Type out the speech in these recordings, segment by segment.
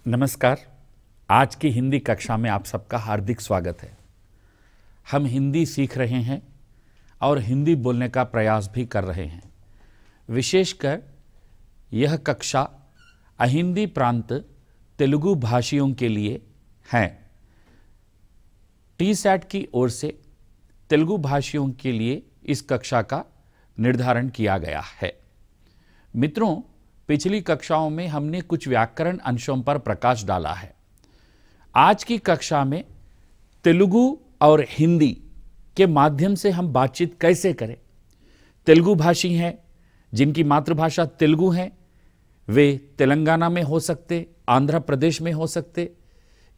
नमस्कार। आज की हिंदी कक्षा में आप सबका हार्दिक स्वागत है। हम हिंदी सीख रहे हैं और हिंदी बोलने का प्रयास भी कर रहे हैं। विशेषकर यह कक्षा अहिंदी प्रांत तेलुगु भाषियों के लिए है। टीसैट की ओर से तेलुगु भाषियों के लिए इस कक्षा का निर्धारण किया गया है। मित्रों, पिछली कक्षाओं में हमने कुछ व्याकरण अंशों पर प्रकाश डाला है। आज की कक्षा में तेलुगु और हिंदी के माध्यम से हम बातचीत कैसे करें। तेलुगु भाषी हैं जिनकी मातृभाषा तेलुगु है, वे तेलंगाना में हो सकते, आंध्र प्रदेश में हो सकते,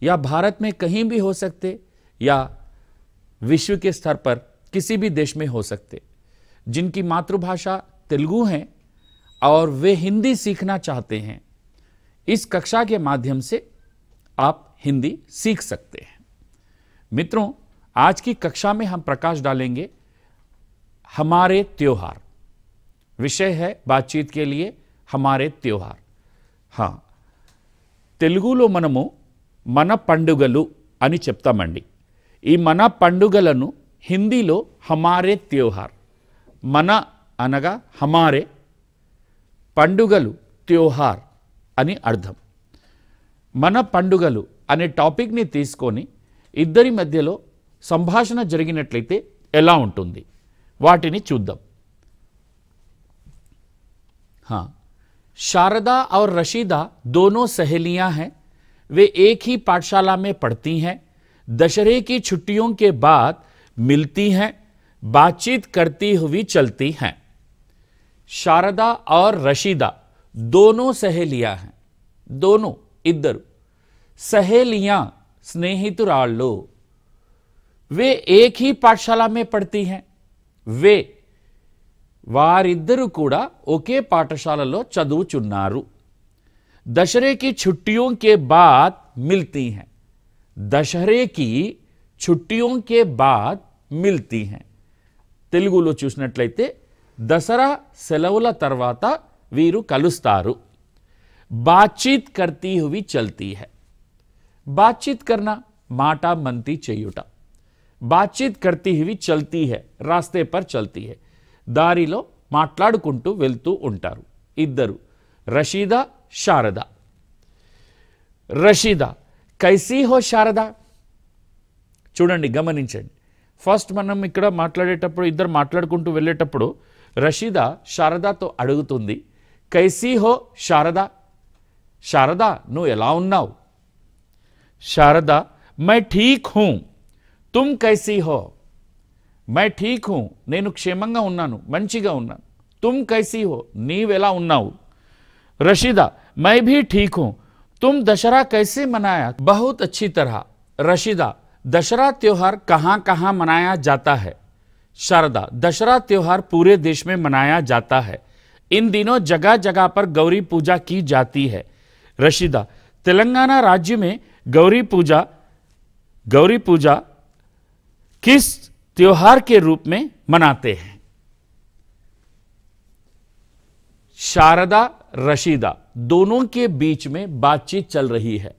या भारत में कहीं भी हो सकते, या विश्व के स्तर पर किसी भी देश में हो सकते। जिनकी मातृभाषा तेलुगु है और वे हिंदी सीखना चाहते हैं, इस कक्षा के माध्यम से आप हिंदी सीख सकते हैं। मित्रों, आज की कक्षा में हम प्रकाश डालेंगे हमारे त्योहार। विषय है बातचीत के लिए हमारे त्योहार। हाँ, తెలుగులో మనము మన పండుగలు అని చెప్తామండి। ఈ మన పండుగలను హిందీలో हमारे त्योहार, మన అనగా हमारे, పండుగలు त्योहार అని అర్థం। మన పండుగలు అనే టాపిక్ని తీసుకొని ఇద్దరి మధ్యలో సంభాషణ జరిగినట్లయితే ఎలా ఉంటుంది వాటిని చూద్దాం। हाँ, शारदा और रशीदा दोनों सहेलियां हैं। वे एक ही पाठशाला में पढ़ती हैं। दशहरे की छुट्टियों के बाद मिलती हैं, बातचीत करती हुई चलती हैं। शारदा और रशीदा दोनों सहेलियां हैं। दोनों इద్దరు सहेलियां स्नेहितुराళ్ళు। वे एक ही पाठशाला में पढ़ती हैं। वे వారిద్దరూ కూడా ఒకే పాఠశాలలో చదువుచున్నారు। दशहरे की छुट्टियों के बाद मिलती हैं। दशहरे की छुट्टियों के बाद मिलती हैं। తెలుగులో చూసినట్లయితే దసరా సెలవుల తర్వాత వీరు కలుస్తారు। बातचीत करती हुई चलती है। बातचीत करना माटा मंती చేయుట। बातचीत करती हुई चलती है, रास्ते पर चलती है, దారిలో మాట్లాడుకుంటూ వెళ్తూ ఉంటారు ఇద్దరు, రషీదా శారదా। రషీదా, కైసీ హో శారదా? చూడండి, గమనించండి। ఫస్ట్ మనం ఇక్కడ మాట్లాడేటప్పుడు, ఇద్దరు మాట్లాడుకుంటూ వెళ్ళేటప్పుడు రషీదా శారదాతో అడుగుతుంది, కైసీ హో శారదా? శారదా, నువ్వు ఎలా ఉన్నావు? శారదా, मैं ठीक हूं, तुम कैसी हो? मैं ठीक हूं, నేను క్షేమంగా ఉన్నాను, మంచిగా ఉన్నాను। तुम कैसी हो, నీవెలా ఉన్నావు? रशीदा, मैं भी ठीक हूं, तुम दशहरा कैसे मनाया? बहुत अच्छी तरह। रशीदा, दशहरा त्योहार कहां कहां मनाया जाता है? शारदा, दशहरा त्योहार पूरे देश में मनाया जाता है। इन दिनों जगह जगह पर गौरी पूजा की जाती है। रशीदा, तेलंगाना राज्य में गौरी पूजा किस त्योहार के रूप में मनाते हैं? शारदा रशीदा दोनों के बीच में बातचीत चल रही है।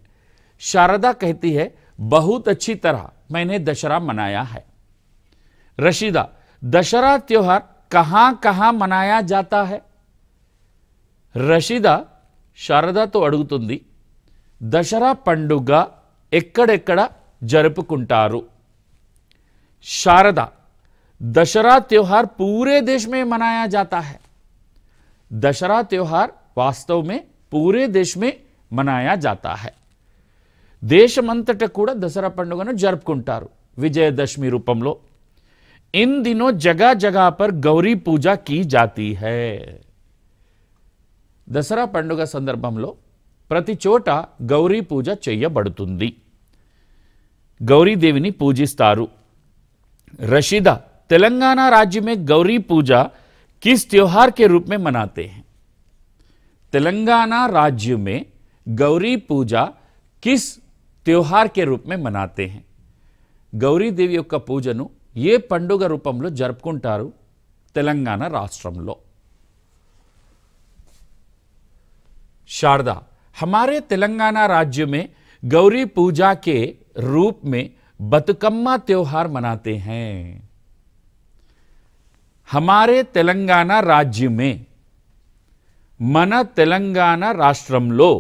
शारदा कहती है, बहुत अच्छी तरह मैंने दशहरा मनाया है। रशीदा, दशहरा त्योहार कहां कहां मनाया जाता है? रशीदा శారదాతో అడుగుతుంది, దసరా పండుగ ఎక్కడెక్కడ జరుపుకుంటారు? शारदा, दशहरा त्योहार पूरे देश में मनाया जाता है। दशहरा त्योहार वास्तव में पूरे देश में मनाया जाता है। దేశమంతట కూడా దసరా పండుగను జరుపుకుంటారు విజయదశమి రూపంలో। इन दिनों जगह जगह पर गौरी पूजा की जाती है। దసరా పండుగ సందర్భంలో ప్రతి చోట గౌరీ పూజ చేయబడుతుంది, గౌరీదేవిని పూజిస్తారు। रशीदा, तेलंगाना राज्य में गौरी पूजा किस त्योहार के रूप में मनाते हैं? तेलंगाना राज्य में गौरी पूजा किस त्योहार के रूप में मनाते हैं? गौरी देवी యొక్క పూజను ఏ పండుగ రూపంలో జరుపుకుంటారు తెలంగాణ రాష్ట్రంలో? शारदा, हमारे तेलंगाना राज्य में गौरी पूजा के रूप में बतुकम्मा त्योहार मनाते हैं। हमारे तेलंगाना राज्य में మన తెలంగాణ రాష్ట్రంలో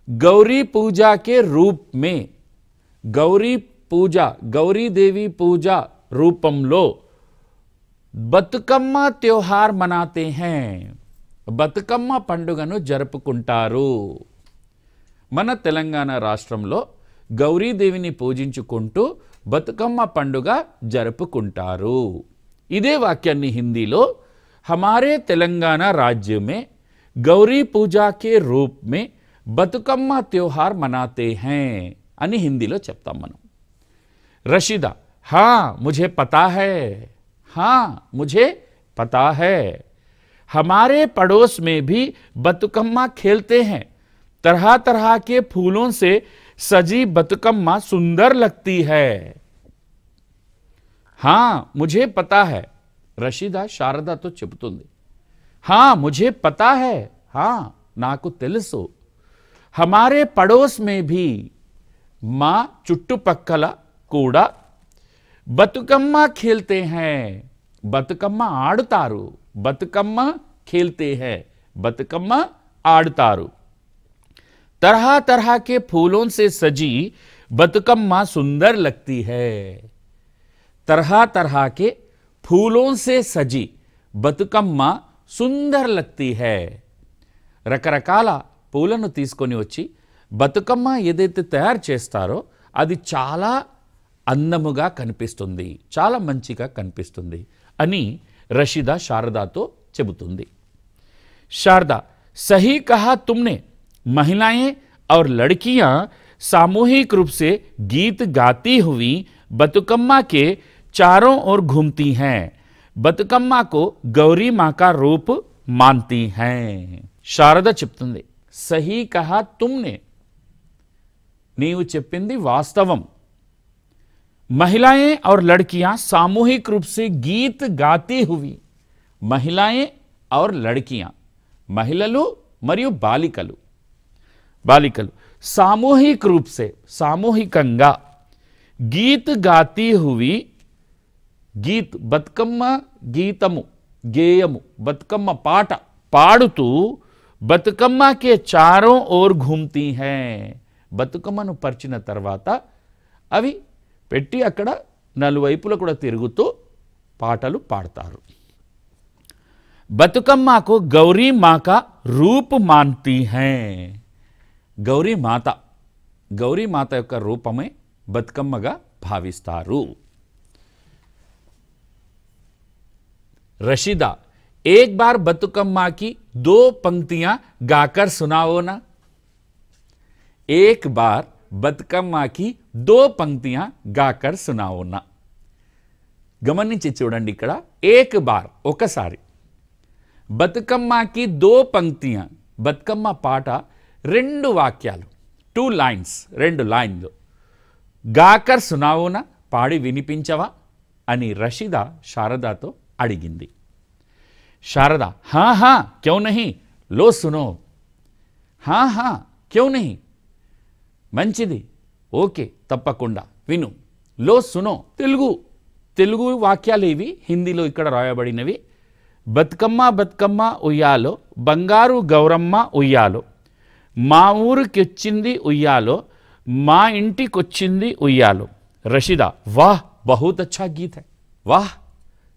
गौरी पूजा के रूप में गौरी पूजा गौरीदेवी पूजा रूपंलो బతుకమ్మ त्योहार मनाते हैं। బతుకమ్మ పండుగను జరుపుకుంటారు। మన తెలంగాణ రాష్ట్రంలో గౌరీదేవిని పూజించుకుంటూ బతుకమ్మ పండుగ జరుపుకుంటారు। ఇదే వాక్యాన్ని హిందీలో हमारे तेलंगाना राज्य में गौरी पूजा के रूप में बतुकम्मा त्योहार मनाते हैं అని హిందీలో చెప్తాం మనం। रशीदा, हाँ मुझे पता है, हाँ मुझे पता है। हमारे पड़ोस में भी बतुकम्मा खेलते हैं। तरह तरह के फूलों से सजी बतुकम्मा सुंदर लगती है। हाँ मुझे पता है। రషీదా శారదాతో చెబుతుంది, హా ముझे పతా హై, హా నాకు తెలుసు। హమారే పడోస్ మే భీ, మా చుట్టుపక్కల కూడా బతుకమ్మ ఖేల్తే హై, బతుకమ్మ ఆడుతారు। బతుకమ్మ ఖేల్తే హై, బతుకమ్మ ఆడుతారు। तरह तरह के फूलों से सजी बतुकम्मा सुंदर लगती है। तरह तरह के फूलों से सजी బతుకమ్మ సుందర్ లగ్తీ హై। రకరకాల పూలను తీసుకొని వచ్చి బతుకమ్మ ఏదైతే తయారు చేస్తారో అది చాలా అందముగా కనిపిస్తుంది, చాలా మంచిగా కనిపిస్తుంది అని రషీదా శారదాతో చెబుతుంది। शारदा, सही कहा तुमने। महिलाएं और लड़कियां सामूहिक रूप से गीत गाती हुई बतुकम्मा के चारों ओर घूमती हैं। बतुकम्मा को गौरी मां का रूप मानती हैं। शारदा చెప్తుంది, सही कहा तुमने, నీవు చెప్పింది వాస్తవం। महिलाएं और लड़कियां सामूहिक रूप से गीत गाती हुई, महिलाएं और लड़कियां, महिलలు మరియు బాలికలు, బాలికలు सामूहिक रूप से, సామూహికంగా गीत गाती हुई, గీత్ బతుకమ్మ గీతము గేయము బతుకమ్మ పాట పాడుతూ బతుకమ్మ కే చారో ఓర్ ఘూమ్తీ హై। బతుకమ్మను పరిచిన తర్వాత అవి పెట్టి అక్కడ నలువైపులా కూడా తిరుగుతూ పాటలు పాడతారు। బతుకమ్మ को गौरी मां का रूप मानती हैं। గౌరీ మాత యొక్క రూపమే బతుకమ్మగా భావిస్తారు। रशीदा, एक बार बतुकम्मा की 2 पंक्तियां गाकर सुनाओ ना। एक बार बतुकम्मा की 2 पंक्तियां गाकर सुनाओ ना। గమనించి చూడండి, ఇక్కడ एक बार ఒకసారి, బతుకమ్మ की 2 पंक्तियां, బతుకమ్మ పాట 2 వాక్యాలు, 2 lines, 2 లైన్లు, గాకర్ సునావోనా, పాడి వినిపించవా అని రషీదా శారదాతో అడిగింది। शारदा, हाँ हाँ क्यों नहीं, लो सुनो। हाँ हाँ क्यों नहीं, మంచిది, ఓకే తప్పకుండా విను। లో సునో, తెలుగు వాక్యాలు ఇవి, హిందీలో ఇక్కడ రాయబడినవి। బతుకమ్మ బతుకమ్మ ఉయ్యాలో, బంగారు గౌరమ్మ ఉయ్యాలో, మా ఊరికొచ్చింది ఉయ్యాలో, మా ఇంటికొచ్చింది ఉయ్యాలో। రషీదా, వాహ్ బహుత్ అచ్చా గీత్ హై, వాహ్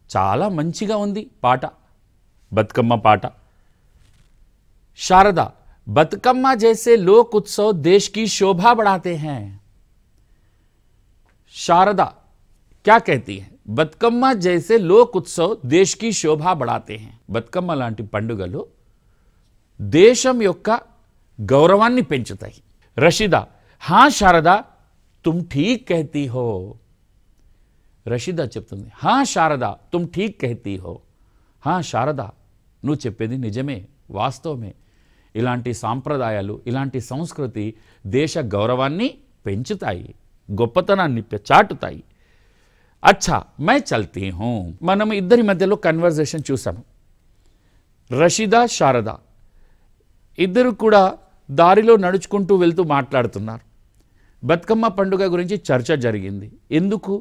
చాలా మంచిగా ఉంది పాట, బతుకమ్మ పాట। शारदा, बतुकम्मा जैसे लोक उत्सव देश की शोभा बढ़ाते हैं। शारदा क्या कहती है, బతుకమ్మ जैसे लोक उत्सव देश की शोभा बढ़ाते हैं। బతుకమ్మ లాంటి పండుగలు దేశం యొక్క గౌరవాన్ని పెంచుతాయి। రషీదా, हाँ शारदा तुम ठीक कहती हो। రషీదా చెప్తుంది, हाँ शारदा तुम ठीक कहती हो। हाँ शारदा నువ్వు చెప్పేది నిజమే, వాస్తవమే। ఇలాంటి సాంప్రదాయాలు, ఇలాంటి సంస్కృతి దేశ గౌరవాన్ని పెంచుతాయి, గొప్పతనాన్ని చాటుతాయి। అచ్చా మై చల్తీ హూ। మనం ఇద్దరి మధ్యలో కన్వర్జేషన్ చూసాము। రషీదా శారదా ఇద్దరు కూడా దారిలో నడుచుకుంటూ వెళ్తూ మాట్లాడుతున్నారు. బతుకమ్మ పండుగ గురించి చర్చ జరిగింది. ఎందుకు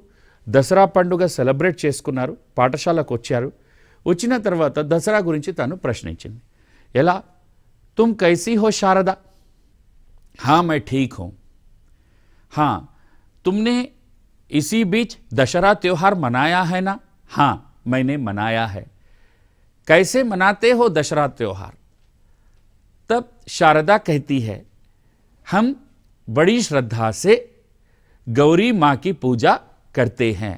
దసరా పండుగ సెలబ్రేట్ చేసుకున్నారు, పాఠశాలకు వచ్చారు. వచ్చిన తర్వాత దసరా గురించి తను ప్రశ్నించింది. ఎలా? तुम कैसी हो शारदा? हाँ मैं ठीक हूं. हाँ तुमने इसी बीच दशहरा त्योहार मनाया है ना? हाँ मैंने मनाया है. कैसे मनाते हो दशहरा त्योहार? तब शारदा कहती है, हम बड़ी श्रद्धा से गौरी माँ की पूजा करते हैं,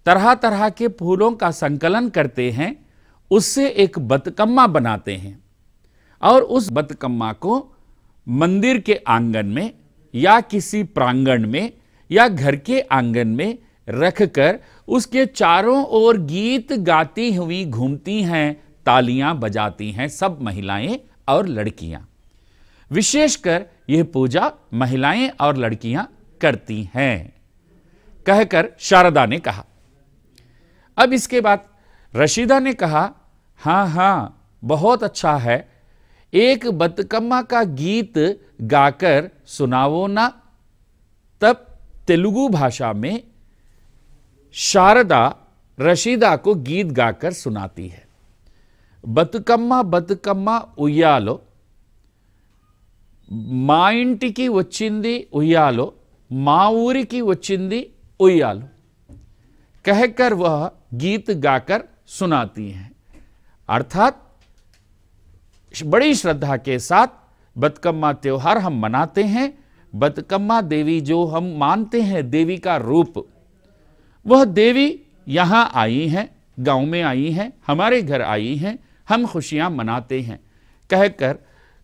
तरह तरह के फूलों का संकलन करते हैं, उससे एक बतकम्मा बनाते हैं और उस बतकम्मा को मंदिर के आंगन में या किसी प्रांगण में या घर के आंगन में रखकर उसके चारों ओर गीत गाती हुई घूमती हैं, तालियां बजाती हैं सब महिलाएं और लड़कियां. विशेषकर यह पूजा महिलाएं और लड़कियां करती हैं, कहकर शारदा ने कहा. अब इसके बाद रशीदा ने कहा, हाँ हाँ बहुत अच्छा है, एक बतकम्मा का गीत गाकर सुनाओ ना. तब तेलुगु भाषा में शारदा रशीदा को गीत गाकर सुनाती है. బతుకమ్మ బతుకమ్మ ఉయ్యాలో, మా ఇంటికి వచ్చింది ఉయ్యాలో, మా ఊరికి వచ్చింది ఉయ్యాలో, कहकर वह गीत गाकर सुनाती हैं. अर्थात बड़ी श्रद्धा के साथ बतकम्मा त्योहार हम मनाते हैं. बतकम्मा देवी जो हम मानते हैं देवी का रूप, वह देवी यहाँ आई हैं, गांव में आई हैं, हमारे घर आई हैं, हम खुशियां मनाते हैं, कहकर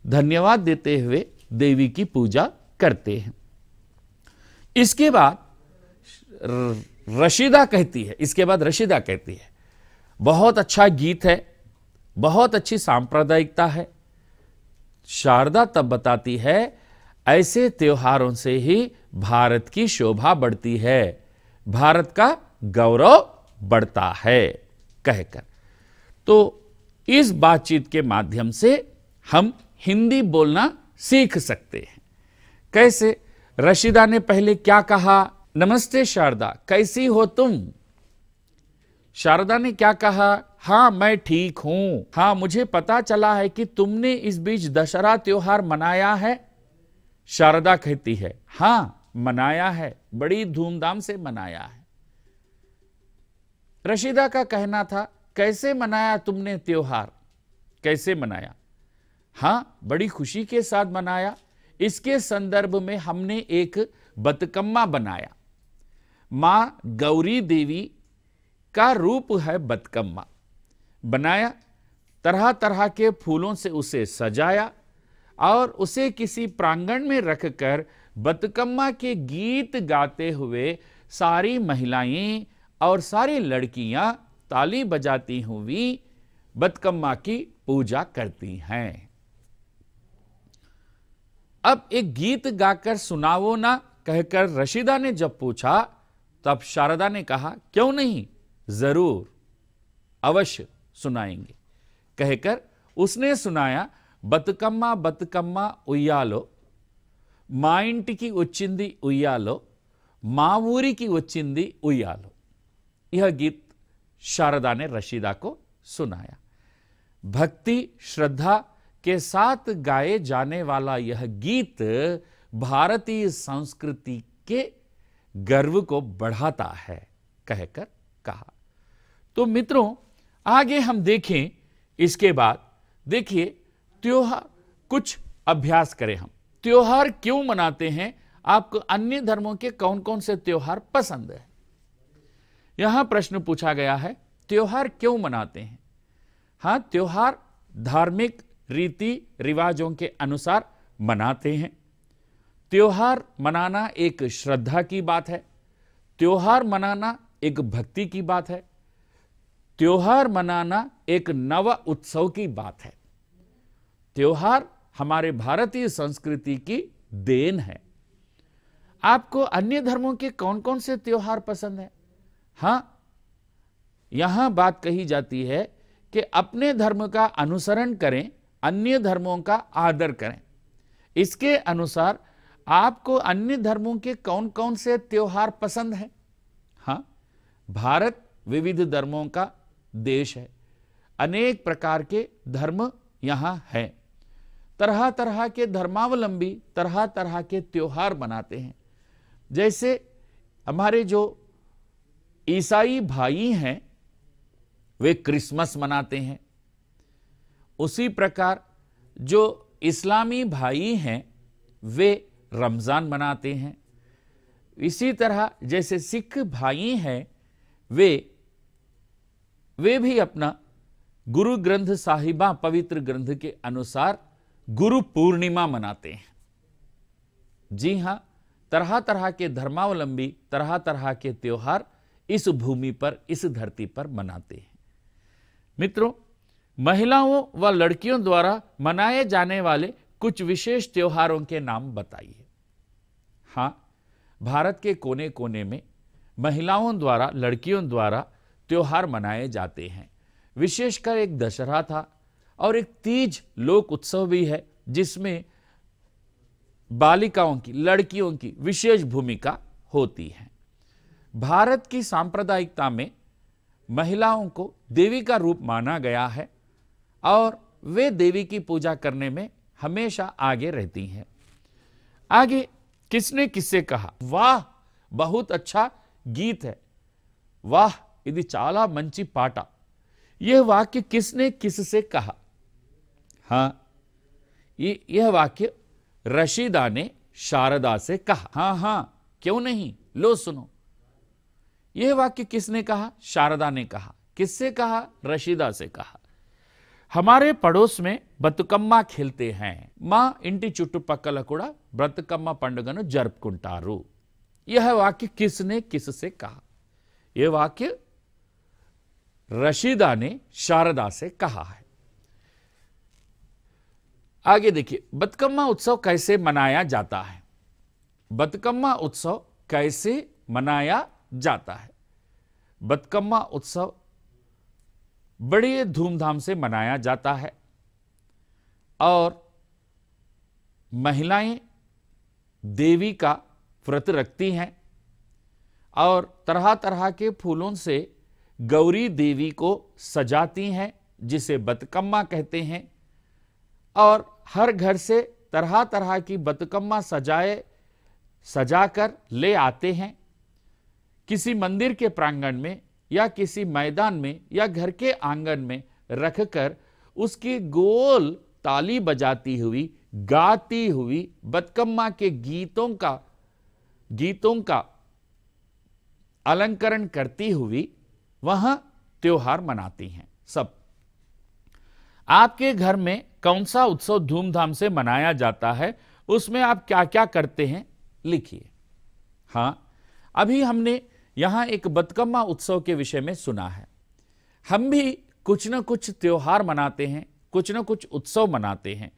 धन्यवाद देते हुए देवी की पूजा करते हैं. इसके बाद रशीदा कहती है, बहुत अच्छा गीत है, बहुत अच्छी सांप्रदायिकता है. शारदा तब बताती है, ऐसे त्योहारों से ही भारत की शोभा बढ़ती है, भारत का गौरव बढ़ता है, कहकर. तो इस बातचीत के माध्यम से हम हिंदी बोलना सीख सकते हैं. कैसे? रशीदा ने पहले क्या कहा? नमस्ते शारदा, कैसी हो तुम? शारदा ने क्या कहा? हाँ मैं ठीक हूं. हाँ मुझे पता चला है कि तुमने इस बीच दशहरा त्योहार मनाया है. शारदा कहती है, हाँ मनाया है, बड़ी धूमधाम से मनाया है. रशीदा का कहना था, कैसे मनाया तुमने त्योहार? कैसे मनाया? हाँ बड़ी खुशी के साथ मनाया. इसके संदर्भ में हमने एक बतकम्मा बनाया. मां गौरी देवी का रूप है बतकम्मा, बनाया. तरह तरह के फूलों से उसे सजाया और उसे किसी प्रांगण में रखकर बतकम्मा के गीत गाते हुए सारी महिलाएं और सारी लड़कियां ताली बजाती हुई बतकम्मा की पूजा करती हैं. अब एक गीत गाकर सुनाओ ना, कहकर रशीदा ने जब पूछा, तब शारदा ने कहा, क्यों नहीं, जरूर अवश्य सुनाएंगे, कहकर उसने सुनाया. బతుకమ్మ బతుకమ్మ ఉయ్యాలో, మా ఇంటికి వచ్చింది ఉయ్యాలో, మా ఊరికి వచ్చింది ఉయ్యాలో. यह गीत शारदा ने रशीदा को सुनाया. भक्ति श्रद्धा के साथ गाए जाने वाला यह गीत भारतीय संस्कृति के गर्व को बढ़ाता है, कहकर कहा. तो मित्रों आगे हम देखें. इसके बाद देखिए त्योहार, कुछ अभ्यास करें. हम त्योहार क्यों मनाते हैं? आपको अन्य धर्मों के कौन कौन से त्योहार पसंद है? यहां प्रश्न पूछा गया है, त्योहार क्यों मनाते हैं? हां त्योहार धार्मिक रीति रिवाजों के अनुसार मनाते हैं. त्योहार मनाना एक श्रद्धा की बात है. त्योहार मनाना एक भक्ति की बात है. त्योहार मनाना एक नव उत्सव की बात है. त्योहार हमारे भारतीय संस्कृति की देन है. आपको अन्य धर्मों के कौन कौन से त्योहार पसंद है? हां यहां बात कही जाती है कि अपने धर्म का अनुसरण करें, अन्य धर्मों का आदर करें. इसके अनुसार आपको अन्य धर्मों के कौन कौन से त्योहार पसंद है? हाँ, भारत विविध धर्मों का देश है, अनेक प्रकार के धर्म यहां हैं, तरह तरह के धर्मावलंबी तरह तरह के त्योहार मनाते हैं। जैसे हमारे जो ईसाई भाई हैं वे क्रिसमस मनाते हैं, उसी प्रकार जो इस्लामी भाई हैं वे रमजान मनाते हैं। इसी तरह जैसे सिख भाई हैं वे भी अपना गुरु ग्रंथ साहिबा पवित्र ग्रंथ के अनुसार गुरु पूर्णिमा मनाते हैं। जी हां, तरह तरह के धर्मावलंबी तरह तरह के त्योहार इस भूमि पर, इस धरती पर मनाते हैं। मित्रों, महिलाओं व लड़कियों द्वारा मनाए जाने वाले कुछ विशेष त्योहारों के नाम बताइए। हां, भारत के कोने कोने में महिलाओं द्वारा, लड़कियों द्वारा त्योहार मनाए जाते हैं। विशेषकर एक दशहरा था और एक तीज लोक उत्सव भी है, जिसमें बालिकाओं की, लड़कियों की विशेष भूमिका होती है। भारत की सांप्रदायिकता में महिलाओं को देवी का रूप माना गया है और वे देवी की पूजा करने में हमेशा आगे रहती हैं। आगे किसने किससे कहा? वाह, बहुत अच्छा गीत है, वाह इदी चाला मंची पाटा। यह वाक्य किसने किससे कहा? हां, यह वाक्य रशीदा ने शारदा से कहा। हां, क्यों नहीं, लो सुनो। यह वाक्य किसने कहा? शारदा ने कहा। किससे कहा? रशीदा से कहा। हमारे पड़ोस में बतुकम्मा खेलते हैं, मां इंटी चुट्टुपक्कल कूड़ा बतुकम्मा पंडगनु जरुपुकुंटारू। यह वाक्य किसने किससे कहा? यह वाक्य रशीदा ने शारदा से कहा है। आगे देखिए, बतुकम्मा उत्सव कैसे मनाया जाता है? बतुकम्मा उत्सव कैसे मनाया जाता है? बतुकम्मा उत्सव बड़े धूमधाम से मनाया जाता है और महिलाएं देवी का व्रत रखती हैं और तरह तरह के फूलों से गौरी देवी को सजाती हैं, जिसे बतुकम्मा कहते हैं। और हर घर से तरह तरह की बतुकम्मा सजाकर ले आते हैं। किसी मंदिर के प्रांगण में या किसी मैदान में या घर के आंगन में रखकर उसकी गोल ताली बजाती हुई, गाती हुई, बतुकम्मा के गीतों का अलंकरण करती हुई वहां त्योहार मनाती हैं सब। आपके घर में कौन सा उत्सव धूमधाम से मनाया जाता है, उसमें आप क्या क्या करते हैं, लिखिए। हां, अभी हमने यहां एक बतुकम्मा उत्सव के विषय में सुना है। हम भी कुछ न कुछ त्योहार मनाते हैं, कुछ न कुछ उत्सव मनाते हैं।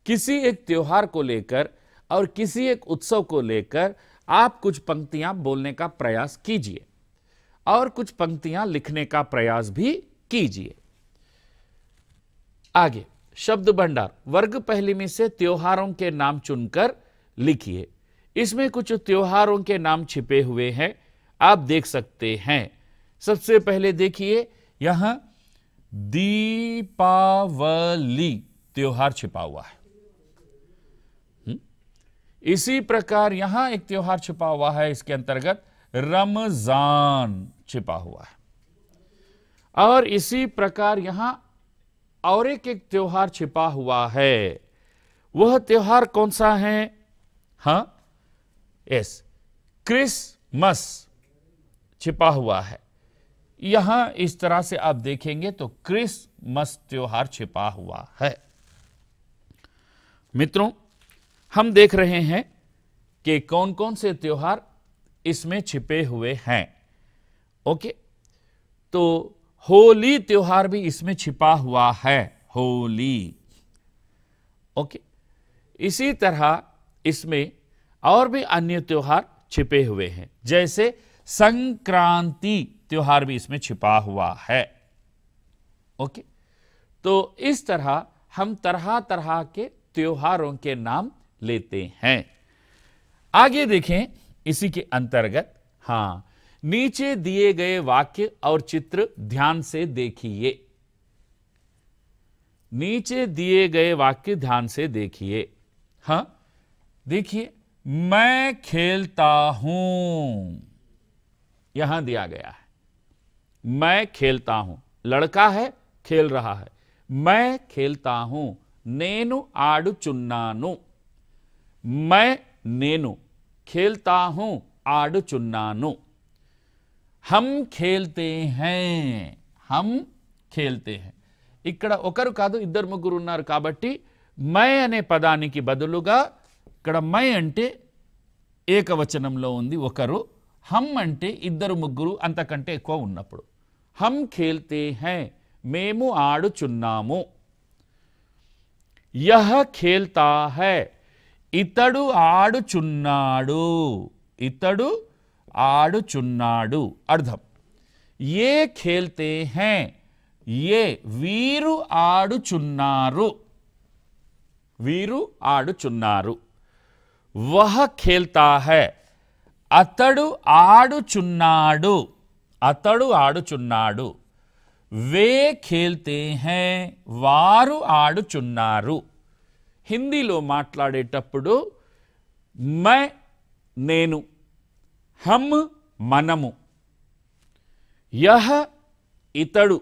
किसी एक त्योहार को लेकर और किसी एक उत्सव को लेकर आप कुछ पंक्तियां बोलने का प्रयास कीजिए और कुछ पंक्तियां लिखने का प्रयास भी कीजिए। आगे शब्द भंडार वर्ग पहली में से त्योहारों के नाम चुनकर लिखिए। इसमें कुछ त्योहारों के नाम छिपे हुए हैं, आप देख सकते हैं। सबसे पहले देखिए, यहां दीपावली त्योहार छिपा हुआ है। इसी प्रकार यहां एक त्योहार छिपा हुआ है, इसके अंतर्गत रमजान छिपा हुआ है। और इसी प्रकार यहां और एक त्योहार छिपा हुआ है। वह त्योहार कौन सा है? हां, यस, क्रिसमस छिपा हुआ है। यहां इस तरह से आप देखेंगे तो क्रिसमस त्योहार छिपा हुआ है। मित्रों, हम देख रहे हैं कि कौन कौन से त्योहार इसमें छिपे हुए हैं। ओके, तो होली त्योहार भी इसमें छिपा हुआ है, होली। ओके, इसी तरह इसमें और भी अन्य त्योहार छिपे हुए हैं, जैसे संक्रांति त्योहार भी इसमें छिपा हुआ है। ओके, तो इस तरह हम तरह तरह के त्योहारों के नाम लेते हैं। आगे देखें इसी के अंतर्गत, हां, नीचे दिए गए वाक्य और चित्र ध्यान से देखिए। नीचे दिए गए वाक्य ध्यान से देखिए। हां, देखिए, मैं खेलता हूं, यहां दिया गया है, मैं खेलता हूं, लड़का है, खेल रहा है। मैं खेलता हूं, నేను ఆడుచున్నాను, मैं నేను खेलता हूं, ఆడుచున్నాను। हम खेलते हैं, हम खेलते हैं। ఇక్కడ ఒకరు కాదు, ఇద్దరు ముగ్గురు ఉన్నారు కాబట్టి మై అనే పదానికి బదులుగా ఇక్కడ మై అంటే ఏకవచనంలో ఉంది ఒకరు, హమ్ అంటే ఇద్దరు ముగ్గురు అంతకంటే ఎక్కువ ఉన్నప్పుడు। హమ్ ఖేల్తే హై, మేము ఆడుచున్నాము। యహ ఖేల్తా హై, ఇతడు ఆడుచున్నాడు, ఇతడు ఆడుచున్నాడు। అర్థం, ఏ ఖేల్తే హై, ఏ వీరు ఆడుచున్నారు, వీరు ఆడుచున్నారు। వహ ఖేల్తా హై, అతడు ఆడుచున్నాడు, అతడు ఆడుచున్నాడు। వే ఖేల్తే హై, వారు ఆడుచున్నారు। హిందీలో మాట్లాడేటప్పుడు మై నేను, హమ్ మనము, యహ ఇతడు,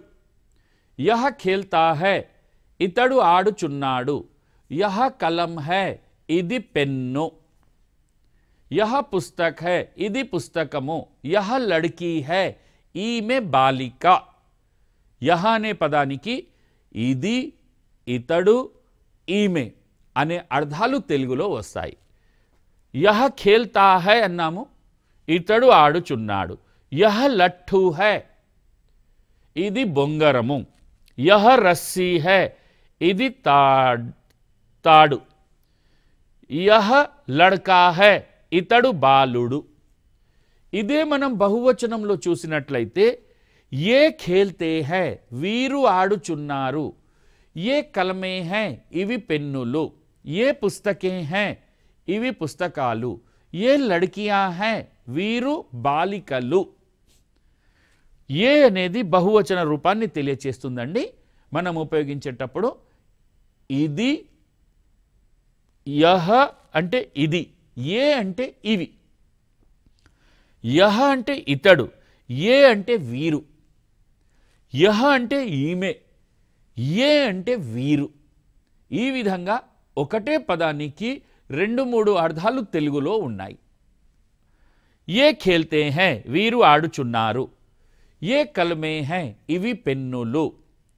యహ ఖేల్తా హై, ఇతడు ఆడుచున్నాడు। యహ కలం హై, ఇది పెన్ను। యహ పుస్తక్ హై, ఇది పుస్తకము। యహ లడ్కీ హై, ఈమె బాలిక। యహ అనే పదానికి ఇది, ఇతడు, ఈమె అనే అర్థాలు తెలుగులో వస్తాయి। యహ ఖేల్తా హై అన్నాము, ఇతడు ఆడుచున్నాడు। యహ లట్ఠు హై, ఇది బొంగరము। యహ రస్సీ హై, ఇది తాడు। యహ లడ్కా హై, ఇతడు బాలుడు। ఇదే మనం బహువచనంలో చూసినట్లయితే ఏ ఖేల్తే హై, వీరు ఆడుచున్నారు। ఏ కలమే హై, ఇవి పెన్నులు। ఏ పుస్తకే హై, ఇవి పుస్తకాలు। ఏ లడ్కియా హై, వీరు బాలికలు। ఏ అనేది బహువచన రూపాన్ని తెలియచేస్తుందండి। మనం ఉపయోగించేటప్పుడు ఇది, యహ అంటే ఇది, ఏ అంటే ఇవి, యహ అంటే ఇతడు, ఏ అంటే వీరు, యహ అంటే ఈమె, ఏ అంటే వీరు। ఈ విధంగా ఒకటే పదానికి రెండు మూడు అర్థాలు తెలుగులో ఉన్నాయి। ఏ ఖేల్తే హై, వీరు ఆడుచున్నారు। ఏ కలమే హై, ఇవి పెన్నులు।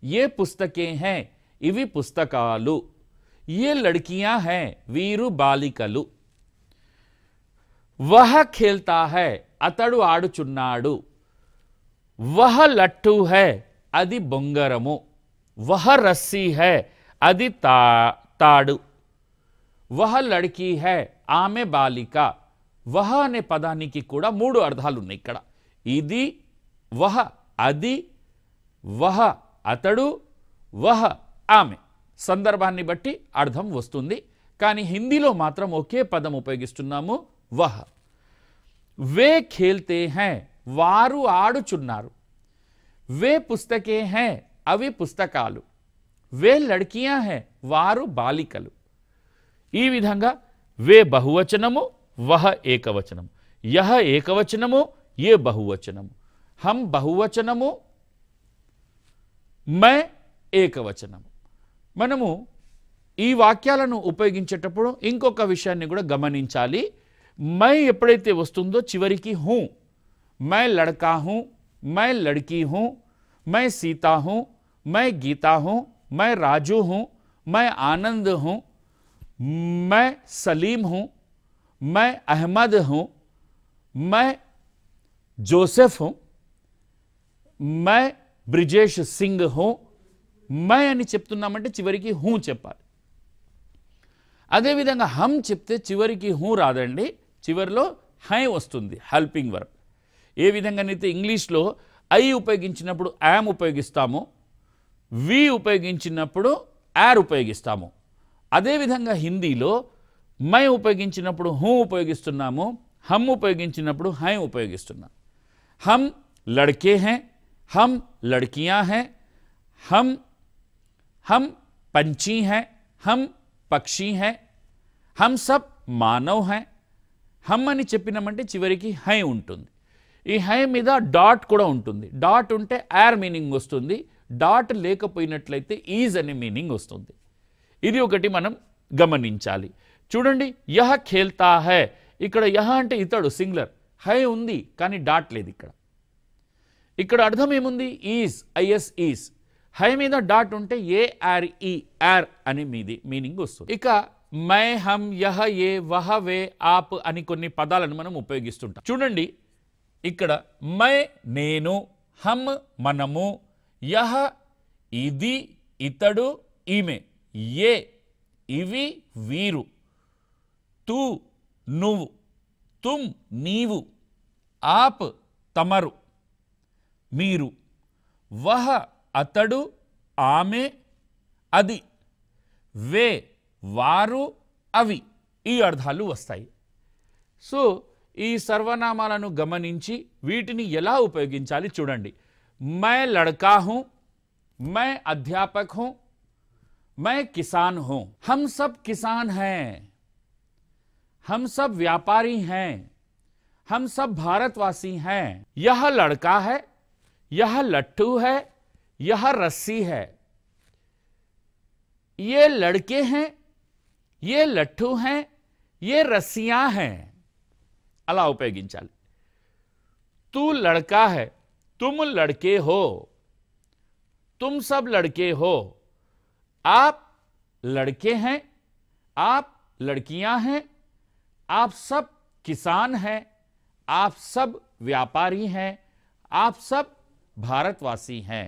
ఏ పుస్తకే హై, ఇవి పుస్తకాలు। ఏ లడ్కియా హై, వీరు బాలికలు। వహ ఖేల్తా హై, అతడు ఆడుచున్నాడు। వహ లట్టు హై, అది బొంగరము। వహ రస్సీ హై, అది తాడు। వహ లడ్కీ హై, ఆమె బాలిక। వహ అనే పదానికి కూడా మూడు అర్థాలు ఉన్నాయి ఇక్కడ। ఇది, వహ అది, వహ అతడు, వహ ఆమె। సందర్భాన్ని బట్టి అర్థం వస్తుంది, కానీ హిందీలో మాత్రం ఒకే పదం ఉపయోగిస్తున్నాము, వహ। వే ఖేల్తే హై, వారు ఆడుచున్నారు। వే పుస్తకే హై, అవి పుస్తకాలు। వే లడ్కియా హై, వారు బాలికలు। ఈ విధంగా వే బహువచనము, వహ ఏకవచనము। యహ ఏకవచనము, ఏ బహువచనము। హమ్ బహువచనము, మై ఏకవచనము। మనము ఈ వాక్యాలను ఉపయోగించేటప్పుడు ఇంకొక విషయాన్ని కూడా గమనించాలి। మై ఎప్పుడైతే వస్తుందో చివరికి హూ, మై లడ్కా హూ, మై లడ్కీ హూ, మై సీతా హూ, మై గీతా హూ, మై రాజు హూ, మై ఆనంద్ హూ, मैं सलीम हूं, मैं अहमद हूं, मैं जोसेफ हूं, मैं ब्रिजेश सिंह हूं, मैं అని చెప్తున్నామంటే చివరికి హూ చెప్పాలి। అదే విధంగా హమ్ చెప్తే చివరికి హూ రాదండి, చివరిలో హై వస్తుంది, హెల్పింగ్ వర్బ్। ఏ విధంగానైతే ఇంగ్లీష్లో ఐ ఉపయోగించినప్పుడు యామ్ ఉపయోగిస్తాము, వి ఉపయోగించినప్పుడు యార్ ఉపయోగిస్తాము, అదేవిధంగా హిందీలో మై ఉపయోగించినప్పుడు హూ ఉపయోగిస్తున్నాము, హమ్ ఉపయోగించినప్పుడు హై ఉపయోగిస్తున్నాం. हम लड़के हैं, हम लड़कियां हैं, हम पंछी हैं, हम పక్షి हैं, हम सब మానవ్ हैं. హమ్ అని చెప్పినామంటే చివరికి హై ఉంటుంది. ఈ హై మీద డాట్ కూడా ఉంటుంది. డాట్ ఉంటే యార్ మీనింగ్ వస్తుంది, డాట్ లేకపోయినట్లయితే ఈజ్ అనే మీనింగ్ వస్తుంది. ఇది ఒకటి మనం గమనించాలి. చూడండి, యహ ఖేల్తా హై, ఇక్కడ యహ అంటే ఇతడు సింగులర్, హై ఉంది కానీ డాట్ లేదు. ఇక్కడ అర్థం ఏముంది? Is, is is. హై మీద డాట్ ఉంటే ఏ ఆర్ ఈ, ఆర్ అనే మీనింగ్ వస్తుంది. ఇక మై, హమ్, యహ, ఏ, వహ, వే, ఆప్ అని కొన్ని పదాలను మనం ఉపయోగిస్తుంటాం. చూడండి, ఇక్కడ మై నేను, హమ్ మనము, యహ ఇది ఇతడు ఈమె, ఏ ఇవి వీరు, తూ నువ్వు, తుమ్ నీవు, ఆప్ తమరు మీరు, వహ అతడు ఆమె అది, వే వారు అవి, ఈ అర్థాలు వస్తాయి. సో ఈ సర్వనామాలను గమనించి వీటిని ఎలా ఉపయోగించాలి చూడండి. మై లड़का हूं, मैं अध्यापक हूं, मैं किसान हूं. हम सब किसान हैं, हम सब व्यापारी हैं, हम सब भारतवासी हैं. यह लड़का है, यह लट्टू है, यह रस्सी है. ये लड़के हैं, ये लट्टू हैं, ये रस्सियां हैं. अला उपयोगिंचाली. तू लड़का है, तुम लड़के हो, तुम सब लड़के हो. आप लड़के हैं, आप लड़कियां हैं, आप सब किसान हैं, आप सब व्यापारी हैं, आप सब भारतवासी हैं.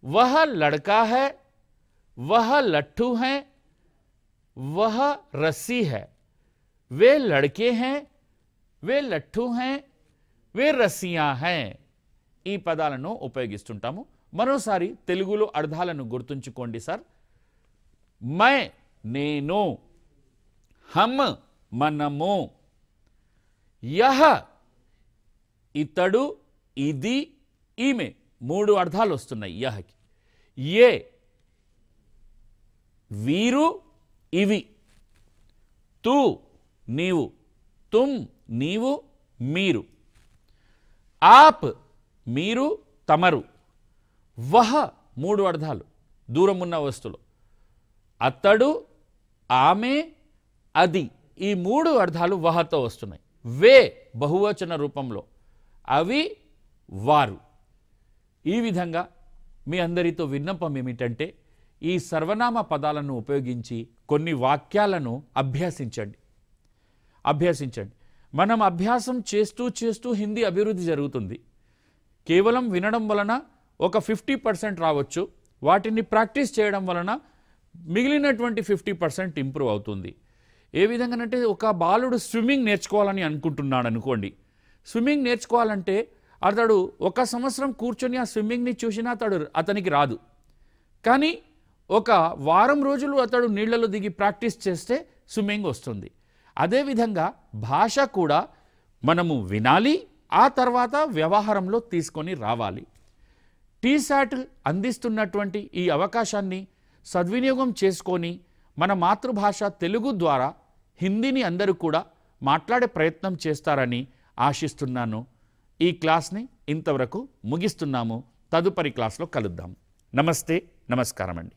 वह लड़का है, वह लट्टू है, वह रस्सी है. वे लड़के हैं, वे लट्टू हैं, वे రస్సియా हैं. ఈ పదాలను ఉపయోగిస్తుంటాము. మరోసారి తెలుగులో అర్థాలను గుర్తుంచుకోండి సార్. మై నేను, హమ్ మనము, యహ ఇతడు ఇది ఈమె, మూడు అర్థాలు వస్తున్నాయి యహకి. ఏ వీరు ఇవి, తూ నీవు, తుమ్ నీవు మీరు, ఆప్ మీరు తమరు, వహ మూడు అర్థాలు దూరం ఉన్న వస్తువులు, అతడు ఆమె అది, ఈ మూడు అర్థాలు వహతో వస్తున్నాయి. వే బహువచన రూపంలో, అవి వారు. ఈ విధంగా మీ అందరితో విన్నపం ఏమిటంటే ఈ సర్వనామ పదాలను ఉపయోగించి కొన్ని వాక్యాలను అభ్యసించండి. మనం అభ్యాసం చేస్తూ చేస్తూ హిందీ అభివృద్ధి జరుగుతుంది. కేవలం వినడం వలన ఒక 50% రావచ్చు, వాటిని ప్రాక్టీస్ చేయడం వలన మిగిలినటువంటి 50% ఇంప్రూవ్ అవుతుంది. ఏ విధంగానంటే ఒక బాలుడు స్విమ్మింగ్ నేర్చుకోవాలని అనుకుంటున్నాడు అనుకోండి. స్విమ్మింగ్ నేర్చుకోవాలంటే అతడు 1 సంవత్సరం కూర్చొని ఆ స్విమ్మింగ్ని చూసినా అతనికి రాదు. కానీ 1 వారం రోజులు అతడు నీళ్లలో దిగి ప్రాక్టీస్ చేస్తే స్విమ్మింగ్ వస్తుంది. అదేవిధంగా భాష కూడా మనము వినాలి, ఆ తర్వాత వ్యవహారంలో తీసుకొని రావాలి. టీశాట్ అందిస్తున్నటువంటి ఈ అవకాశాన్ని సద్వినియోగం చేసుకొని మన మాతృభాష తెలుగు ద్వారా హిందీని అందరూ కూడా మాట్లాడే ప్రయత్నం చేస్తారని ఆశిస్తున్నాను. ఈ క్లాస్ని ఇంతవరకు ముగిస్తున్నాము. తదుపరి క్లాస్లో కలుద్దాం. నమస్తే, నమస్కారం అండి.